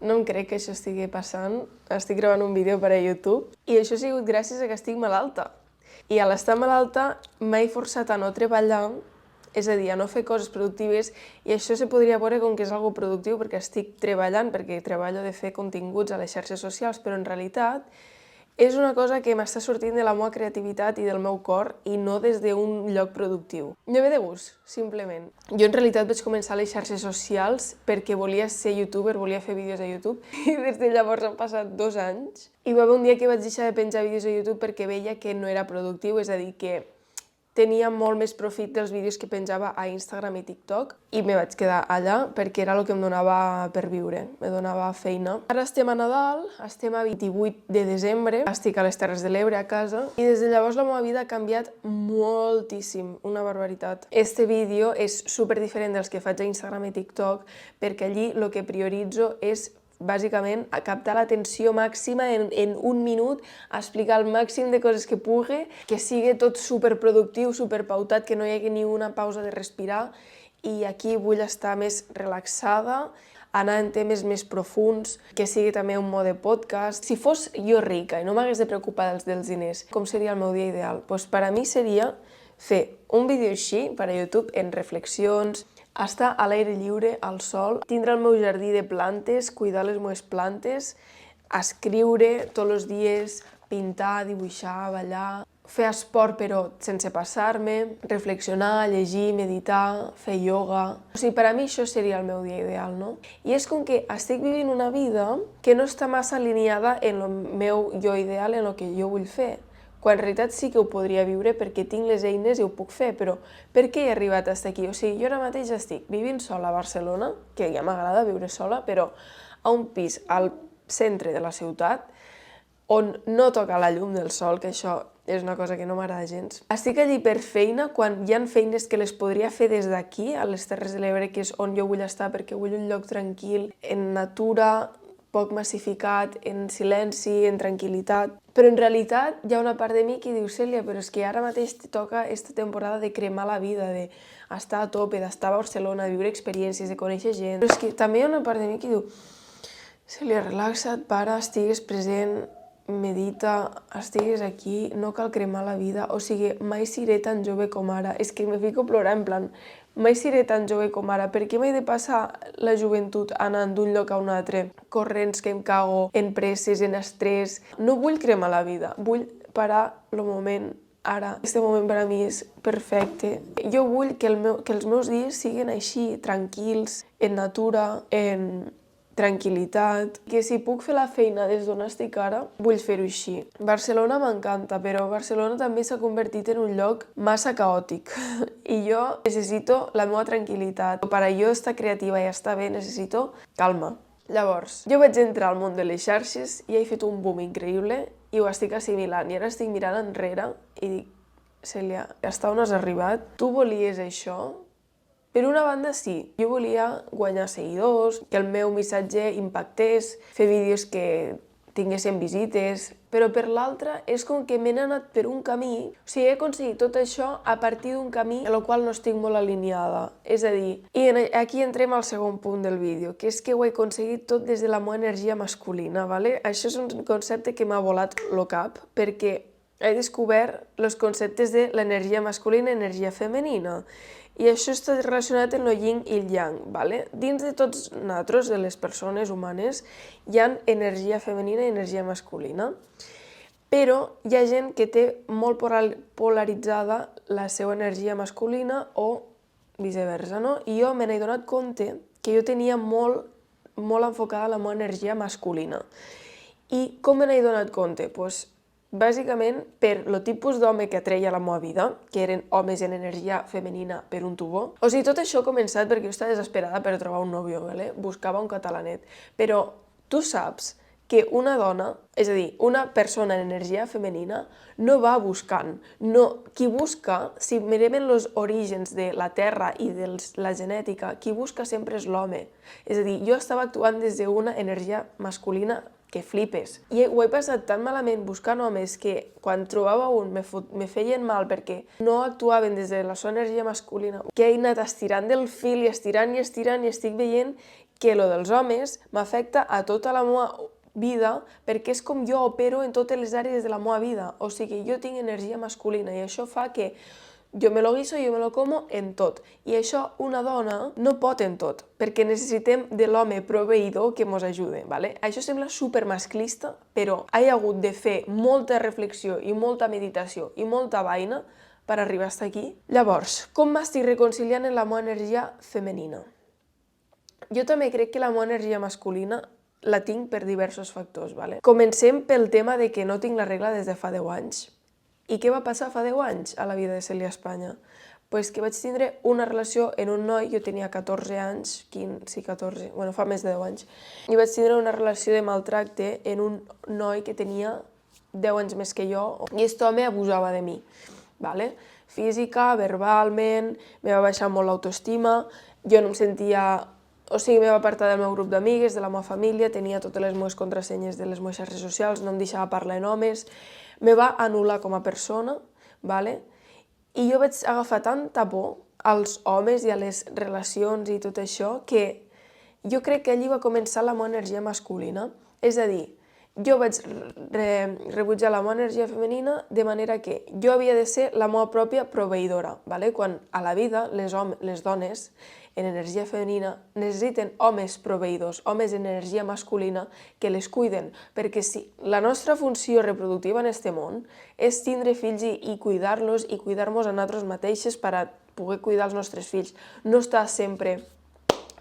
No em crec que això estigui passant. Estic gravant un vídeo per a YouTube i això ha sigut gràcies a que estic malalta. I a l'estar malalta m'he forçat a no treballar, és a dir, a no fer coses productives, i això se podria veure com que és algo productiu perquè estic treballant, perquè treballo de fer continguts a les xarxes socials, però en realitat és una cosa que m'està sortint de la meva creativitat i del meu cor i no des d'un lloc productiu. Jo ve de gust, simplement. Jo en realitat vaig començar a les xarxes socials perquè volia ser youtuber, volia fer vídeos a YouTube i des de llavors han passat 2 anys. I va haver un dia que vaig deixar de penjar vídeos a YouTube perquè veia que no era productiu, és a dir, que tenia molt més profit dels vídeos que penjava a Instagram i TikTok i me vaig quedar allà perquè era el que em donava per viure, me donava feina. Ara estem a Nadal, estem a 28 de desembre, estic a les Terres de l'Ebre a casa i des de llavors la meva vida ha canviat moltíssim, una barbaritat. Este vídeo és super diferent dels que faig a Instagram i TikTok perquè allí el que prioritzo és bàsicament a captar l'atenció màxima en un minut, a explicar el màxim de coses que pugui, que sigui tot superproductiu, superpautat, que no hi hagi ni una pausa de respirar, i aquí vull estar més relaxada, anar en temes més profuns, que sigui també un mode podcast. Si fos jo rica i no m'hagués de preocupar dels diners, com seria el meu dia ideal? Doncs per a mi seria fer un vídeo així per a YouTube en reflexions, estar a l'aire lliure, al sol, tindre el meu jardí de plantes, cuidar les meves plantes, escriure tots els dies, pintar, dibuixar, ballar, fer esport però sense passar-me, reflexionar, llegir, meditar, fer ioga. O sigui, per a mi això seria el meu dia ideal, no? I és com que estic vivint una vida que no està massa alineada en el meu jo ideal, en el que jo vull fer. Quan en realitat sí que ho podria viure perquè tinc les eines i ho puc fer, però per què he arribat fins aquí? O sigui, jo ara mateix estic vivint sola a Barcelona, que ja m'agrada viure sola, però a un pis al centre de la ciutat, on no toca la llum del sol, que això és una cosa que no m'agrada gens. Estic allí per feina, quan hi ha feines que les podria fer des d'aquí, a les Terres de l'Ebre, que és on jo vull estar, perquè vull un lloc tranquil, en natura, poc massificat, en silenci, en tranquil·litat. Però en realitat hi ha una part de mi que diu, Cèlia, però és que ara mateix te toca aquesta temporada de cremar la vida, d'estar a tope, d'estar a Barcelona, de viure experiències, de conèixer gent. Però és que també hi ha una part de mi que diu, Cèlia, relaxa't, para, estigues present, medita, estigues aquí, no cal cremar la vida. O sigui, mai seré tan jove com ara. És que me fico a plorar, en plan, mai seré tan jove com ara. Per què m'he de passar la joventut anant d'un lloc a un altre? Corrents que em cago, en presses, en estrès. No vull cremar la vida, vull parar el moment ara. Aquest moment per a mi és perfecte. Jo vull que els meus dies siguin així, tranquils, en natura, en tranquil·litat, que si puc fer la feina des d'on estic ara, vull fer-ho així. Barcelona m'encanta, però Barcelona també s'ha convertit en un lloc massa caòtic i jo necessito la meva tranquil·litat. Per a jo estar creativa i estar bé necessito calma. Llavors, jo vaig entrar al món de les xarxes i he fet un boom increïble i ho estic assimilant. I ara estic mirant enrere i dic, Cèlia, hasta on has arribat? Tu volies això? Per una banda, sí. Jo volia guanyar seguidors, que el meu missatge impactés, fer vídeos que tinguessin visites, però per l'altra és com que m'he anat per un camí, o sigui, he aconseguit tot això a partir d'un camí en el qual no estic molt alineada. És a dir, i aquí entrem al segon punt del vídeo, que és que ho he aconseguit tot des de la meva energia masculina, ¿vale? Això és un concepte que m'ha volat el cap, perquè he descobert els conceptes de l'energia masculina i l'energia femenina. I això està relacionat amb el yin i el yang, ¿vale? Dins de tots nosaltres, de les persones humanes, hi ha energia femenina i energia masculina. Però hi ha gent que té molt polaritzada la seva energia masculina o viceversa, no? I jo me n'he donat compte que jo tenia molt enfocada la meva energia masculina. I com me n'he donat compte? Doncs bàsicament per el tipus d'home que atreia a la meva vida, que eren homes en energia femenina per un tubo. O sigui, tot això ha començat perquè jo estava desesperada per trobar un nòvio, ¿vale? Buscava un catalanet. Però tu saps que una dona, és a dir, una persona en energia femenina, no va buscant. No, qui busca, si mirem els orígens de la Terra i de la genètica, qui busca sempre és l'home. És a dir, jo estava actuant des d'una energia masculina que flipes. I ho he passat tan malament buscant homes que quan trobava un me feien mal perquè no actuaven des de la seva energia masculina, que he anat estirant del fil i estirant i estirant i estic veient que lo dels homes m'afecta a tota la meva vida perquè és com jo opero en totes les àrees de la meva vida. O sigui, jo tinc energia masculina i això fa que jo me lo guiso, jo me lo como en tot. I això una dona no pot en tot, perquè necessitem de l'home proveïdor que ens ajude. ¿Vale? Això sembla supermasclista, però he hagut de fer molta reflexió i molta meditació i molta vaina per arribar fins aquí. Llavors, com m'estic reconciliant en la meva energia femenina? Jo també crec que la meva energia masculina la tinc per diversos factors. ¿Vale? Comencem pel tema de que no tinc la regla des de fa 10 anys. I què va passar fa 10 anys a la vida de Cèlia Espanya? Pues que vaig tindre una relació en un noi, jo tenia 14 anys, 15, sí, 14, bueno, fa més de 10 anys, i vaig tindre una relació de maltracte en un noi que tenia 10 anys més que jo, i aquest home abusava de mi, ¿vale? Física, verbalment, me va baixar molt l'autoestima, jo no em sentia... O sigui, me va apartar del meu grup d'amigues, de la meva família, tenia totes les meves contrasenyes de les meves xarxes socials, no em deixava parlar en homes, me va anul·lar com a persona, ¿vale? I jo vaig agafar tanta por als homes i a les relacions i tot això que jo crec que allí va començar la meva energia masculina. És a dir, jo vaig rebutjar la meva energia femenina de manera que jo havia de ser la meva pròpia proveïdora, ¿vale? Quan a la vida les dones en energia femenina necessiten homes proveïdors, homes en energia masculina que les cuiden, perquè si la nostra funció reproductiva en este món és tindre fills i cuidar-los i cuidar-nos a nosaltres mateixes per a poder cuidar els nostres fills, no estar sempre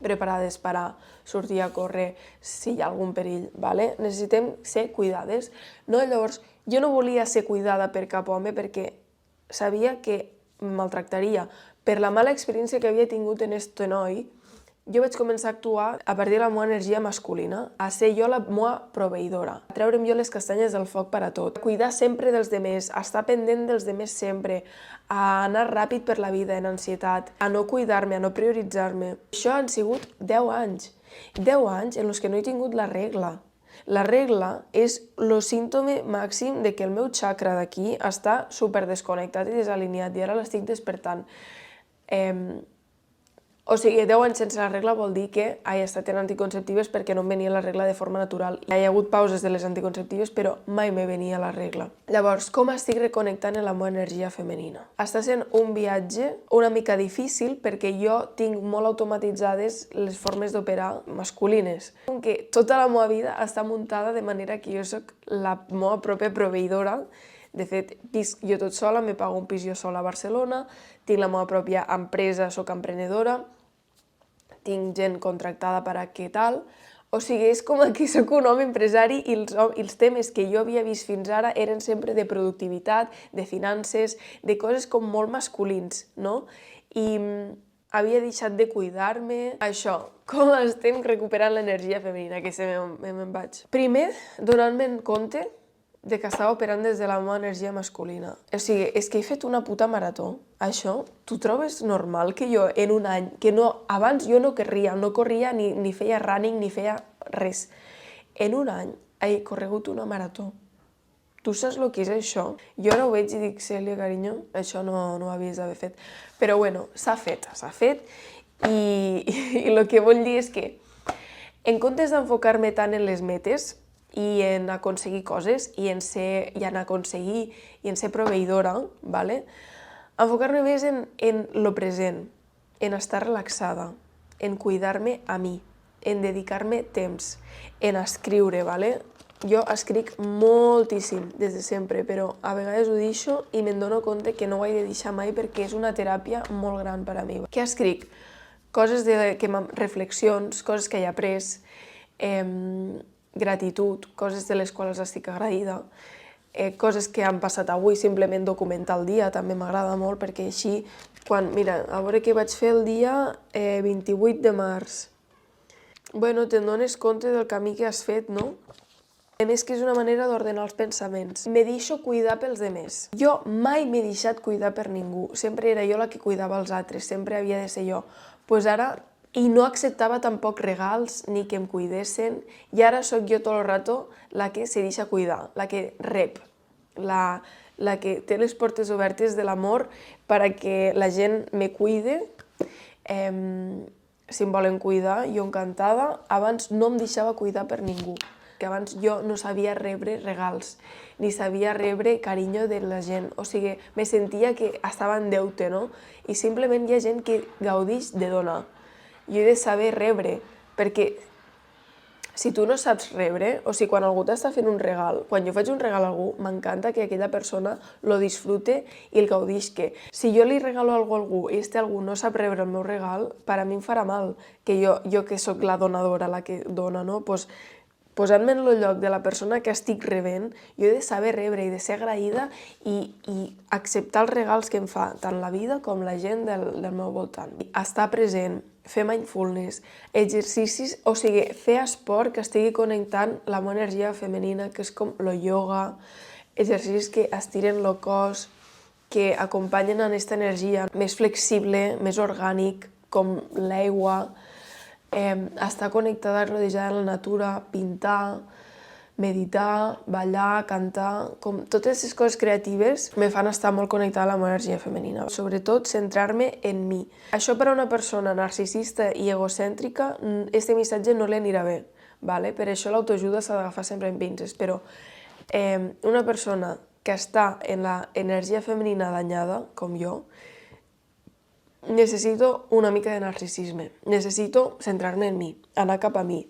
preparades per a sortir a córrer si hi ha algun perill, ¿vale? Necessitem ser cuidades, no? Llavors, jo no volia ser cuidada per cap home perquè sabia que em maltractaria. Per la mala experiència que havia tingut en aquest noi, jo vaig començar a actuar a partir de la meva energia masculina, a ser jo la meva proveïdora, a treure'm jo les castanyes del foc per a tot, a cuidar sempre dels demés, a estar pendent dels demés sempre, a anar ràpid per la vida en ansietat, a no cuidar-me, a no prioritzar-me. Això han sigut 10 anys. 10 anys en els que no he tingut la regla. La regla és el símptoma màxim de que el meu xacra d'aquí està super desconnectat i desalineat i ara l'estic despertant. O sigui, 10 anys sense la regla vol dir que he estat en anticonceptives perquè no em venia la regla de forma natural. Hi ha hagut pauses de les anticonceptives, però mai me venia la regla. Llavors, com estic reconnectant en la meva energia femenina? Està sent un viatge una mica difícil perquè jo tinc molt automatitzades les formes d'operar masculines. Que tota la meva vida està muntada de manera que jo soc la meva pròpia proveïdora. De fet, visc jo tot sola, me pago un pis jo sola a Barcelona, tinc la meva pròpia empresa, soc emprenedora, tinc gent contractada per a què tal. O sigui, és com que soc un home empresari i els temes que jo havia vist fins ara eren sempre de productivitat, de finances, de coses com molt masculins, no? I havia deixat de cuidar-me. Això, com estem recuperant l'energia femenina, que se me'n vaig. Primer, donant-me en compte de que estava operant des de la meva energia masculina. O sigui, és que he fet una puta marató. Això, tu trobes normal que jo en un any, que no, abans jo no corria ni feia running ni feia res. En un any he corregut una marató. Tu saps el que és això? Jo ara ho veig i dic, Cèlia, carinyo, això no ho havies d'haver fet. Però bueno, s'ha fet i el que vull dir és que en comptes d'enfocar-me tant en les metes, i en aconseguir coses, i en ser proveïdora, ¿vale? Enfocar-me més en lo present, en estar relaxada, en cuidar-me a mi, en dedicar-me temps, en escriure, ¿vale? Jo escric moltíssim des de sempre, però a vegades ho deixo i me'n dono compte que no ho he de deixar mai perquè és una teràpia molt gran per a mi. Què escric? Reflexions, coses que he après, gratitud, coses de les quals estic agraïda, coses que han passat avui, simplement documentar el dia, també m'agrada molt perquè així, mira, a veure què vaig fer el dia 28 de març. Bueno, te'n dones compte del camí que has fet, no? A més que és una manera d'ordenar els pensaments. Me deixo cuidar pels demés. Jo mai m'he deixat cuidar per ningú, sempre era jo la que cuidava els altres, sempre havia de ser jo. Pues ara... I no acceptava tampoc regals ni que em cuidessin, i ara sóc jo tot el rato la que se deixa cuidar, la que rep, la que té les portes obertes de l'amor per a que la gent me cuide. si em volen cuidar, jo encantada. Abans no em deixava cuidar per ningú, que abans jo no sabia rebre regals, ni sabia rebre carinyo de la gent. O sigui, me sentia que estava en deute, no? I simplement hi ha gent que gaudeix de donar. Jo he de saber rebre, perquè si tu no saps rebre, o sigui, quan algú t'està fent un regal, quan jo faig un regal a algú, m'encanta que aquella persona lo disfrute i el gaudisque. Si jo li regalo alguna cosa a algú i este algú no sap rebre el meu regal, per a mi em farà mal, que jo que sóc la donadora, la que dona, no? Pues, posant-me en el lloc de la persona que estic rebent, jo he de saber rebre i de ser agraïda i acceptar els regals que em fa tant la vida com la gent del meu voltant. Estar present, fer mindfulness, exercicis, o sigui, fer esport que estigui connectant la meva energia femenina, que és com el yoga, exercicis que estiren el cos, que acompanyen a aquesta energia més flexible, més orgànic, com l'aigua, estar connectada, rodejada en la natura, pintar, meditar, ballar, cantar, com totes aquestes coses creatives me fan estar molt connectada a la meva energia femenina. Sobretot, centrar-me en mi. Això per a una persona narcisista i egocèntrica, este missatge no li anirà bé, ¿vale? Per això l'autoajuda s'ha d'agafar sempre en pinces, però una persona que està en l'energia femenina danyada, com jo, necessito una mica de narcisisme, necessito centrar-me en mi, anar cap a mi,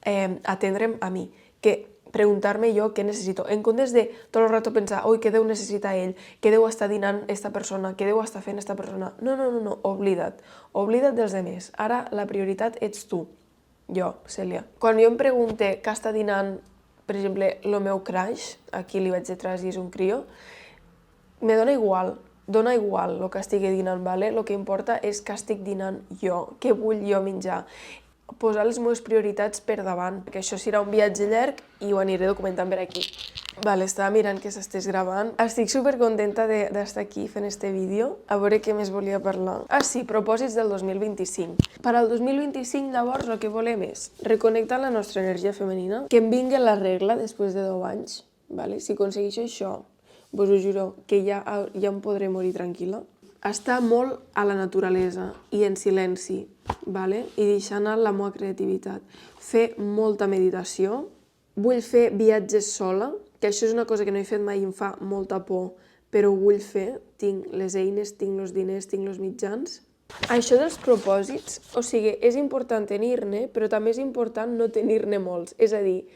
atendre'm a mi, que preguntar-me jo què necessito, en comptes de tot el rato pensar, oi, què deu necessitar ell, què deu estar dinant esta persona, què deu estar fent esta persona. No, oblida't dels altres. Ara la prioritat ets tu, jo, Cèlia. Quan jo em pregunte què està dinant, per exemple, el meu crush, aquí li vaig detrás i és un crio, me dona igual el que estigui dinant, ¿vale? El que importa és que estic dinant jo, què vull jo menjar. Posar les meves prioritats per davant, que això serà un viatge llarg i ho aniré documentant per aquí. Vale, estava mirant que s'estés gravant. Estic supercontenta d'estar aquí fent este vídeo. A veure què més volia parlar. Ah, sí, propòsits del 2025. Per al 2025, llavors, el que volem és reconnectar la nostra energia femenina, que em vingui la regla després de 10 anys. Vale? Si aconsegueixo això, vos ho juro que ja em podré morir tranquil·la. Estar molt a la naturalesa i en silenci, vale? I deixar anar la meva creativitat. Fer molta meditació. Vull fer viatges sola, que això és una cosa que no he fet mai i em fa molta por, però ho vull fer. Tinc les eines, tinc els diners, tinc els mitjans. Això dels propòsits, o sigui, és important tenir-ne, però també és important no tenir-ne molts. És a dir,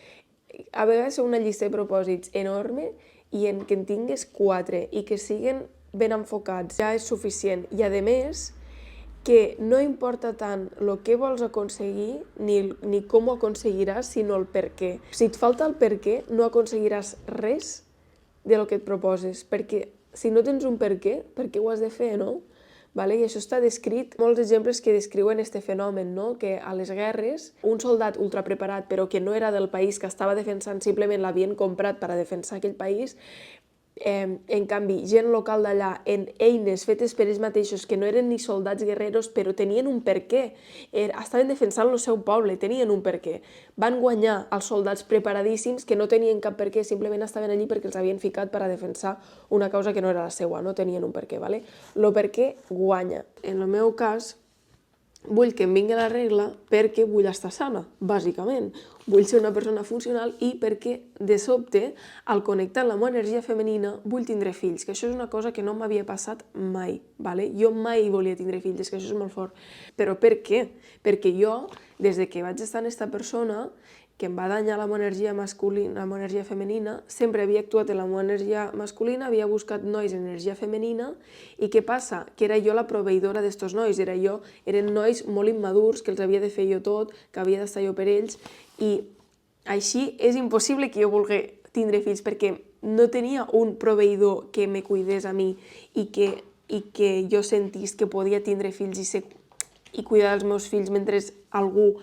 a vegades una llista de propòsits enorme i en que en tingues 4 i que siguen ben enfocats ja és suficient. I a més, que no importa tant el que vols aconseguir ni com ho aconseguiràs, sinó el per què. Si et falta el per què, no aconseguiràs res de lo que et proposes, perquè si no tens un per què ho has de fer, no? Vale? I això està descrit, molts exemples que descriuen aquest fenomen, no? Que a les guerres, un soldat ultrapreparat, però que no era del país que estava defensant, simplement l'havien comprat per a defensar aquell país, en canvi, gent local d'allà, en eines fetes per ells mateixos, que no eren ni soldats guerreros, però tenien un per què. Estaven defensant el seu poble, tenien un per què. Van guanyar els soldats preparadíssims que no tenien cap per què, simplement estaven allí perquè els havien ficat per a defensar una causa que no era la seva, no tenien un per què, ¿vale? El per què guanya. En el meu cas, vull que em vingui la regla perquè vull estar sana, bàsicament. Vull ser una persona funcional i perquè, de sobte, al connectar amb la meva energia femenina, vull tindre fills, que això és una cosa que no m'havia passat mai, ¿vale? Jo mai volia tindre fills, és que això és molt fort. Però per què? Perquè jo, des que vaig estar en aquesta persona, que em va danyar la meva energia masculina, la meva energia femenina, sempre havia actuat en la meva energia masculina, havia buscat nois en energia femenina, i què passa? Que era jo la proveïdora d'estos nois, eren nois molt immadurs, que els havia de fer jo tot, que havia d'estar jo per ells, i així és impossible que jo vulgui tindre fills, perquè no tenia un proveïdor que me cuidés a mi i que jo sentís que podia tindre fills i cuidar dels meus fills mentre algú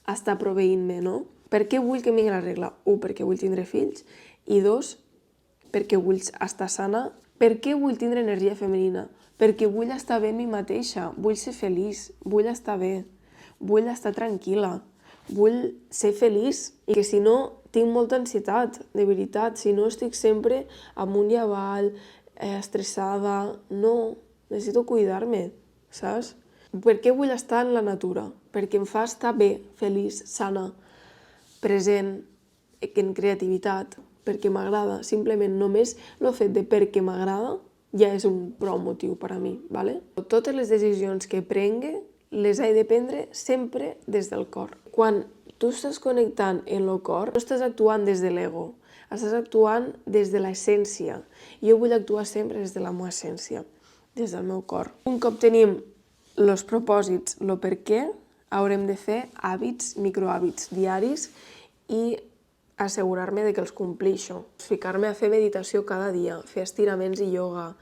està proveint-me, no? Per què vull que em vingui la regla? 1, perquè vull tindre fills, i 2, perquè vull estar sana. Per què vull tindre energia femenina? Perquè vull estar bé amb mi mateixa, vull ser feliç, vull estar bé, vull estar tranquil·la, vull ser feliç, i que si no tinc molta ansietat, de veritat, si no estic sempre amunt i avall, estressada, no, necessito cuidar-me, saps? Per què vull estar en la natura? perquè em fa estar bé, feliç, sana, present, en creativitat, perquè m'agrada. Simplement només el fet de perquè m'agrada ja és un prou motiu per a mi, ¿vale? Totes les decisions que prengue les he de prendre sempre des del cor. Quan tu estàs connectant en el cor, no estàs actuant des de l'ego, estàs actuant des de l'essència. Jo vull actuar sempre des de la meva essència, des del meu cor. Un cop tenim els propòsits, el per què, haurem de fer hàbits, microhàbits diaris i assegurar-me de que els complixo. Ficar-me a fer meditació cada dia, fer estiraments i ioga.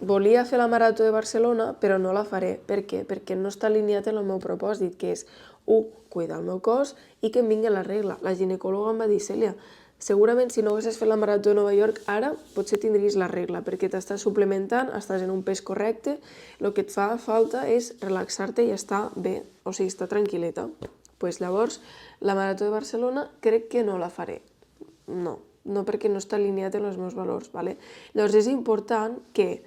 Volia fer la Marató de Barcelona, però no la faré. Per què? Perquè no està alineat amb el meu propòsit, que és, 1, cuidar el meu cos i que em vingui la regla. La ginecòloga em va dir, Cèlia, segurament si no haguessis fet la Marató de Nova York, ara potser tindries la regla, perquè t'estàs suplementant, estàs en un pes correcte, el que et fa falta és relaxar-te i estar bé, o sigui, estar tranquil·leta. Llavors, la Marató de Barcelona crec que no la faré. No perquè no està alineat amb els meus valors. Llavors és important que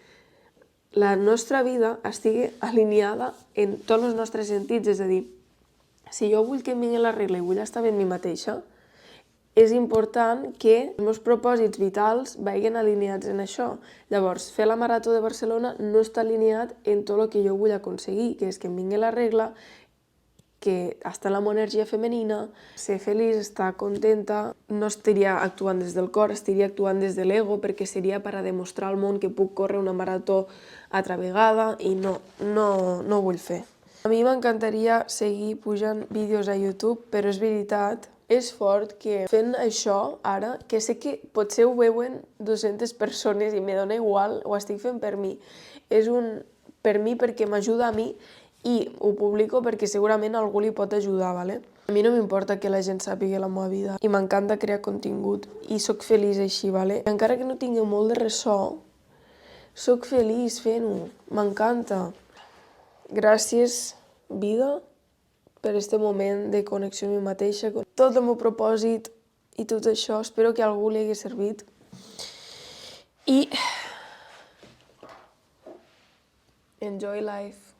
la nostra vida estigui alineada en tots els nostres sentits, és a dir, si jo vull que em vingui la regla i vull estar bé amb mi mateixa, és important que els meus propòsits vitals vagin alineats en això. Llavors, fer la Marató de Barcelona no està alineat en tot el que jo vull aconseguir, que és que em vingui la regla, que està en la meva energia femenina, ser feliç, estar contenta, no estaria actuant des del cor, estaria actuant des de l'ego, perquè seria per a demostrar al món que puc córrer una marató altra vegada i no ho vull fer. A mi m'encantaria seguir pujant vídeos a YouTube, però és veritat, és fort que fent això ara, que sé que potser ho veuen 200 persones i me dona igual, ho estic fent per mi. És per mi perquè m'ajuda a mi i ho publico perquè segurament a algú li pot ajudar, ¿vale? A mi no m'importa que la gent sàpiga la meva vida i m'encanta crear contingut i sóc feliç així, ¿vale? Encara que no tingui molt de ressò, sóc feliç fent-ho, m'encanta. Gràcies, vida, per este moment de connexió amb mi mateixa, tot el meu propòsit i tot això. Espero que a algú li hagi servit. I enjoy life.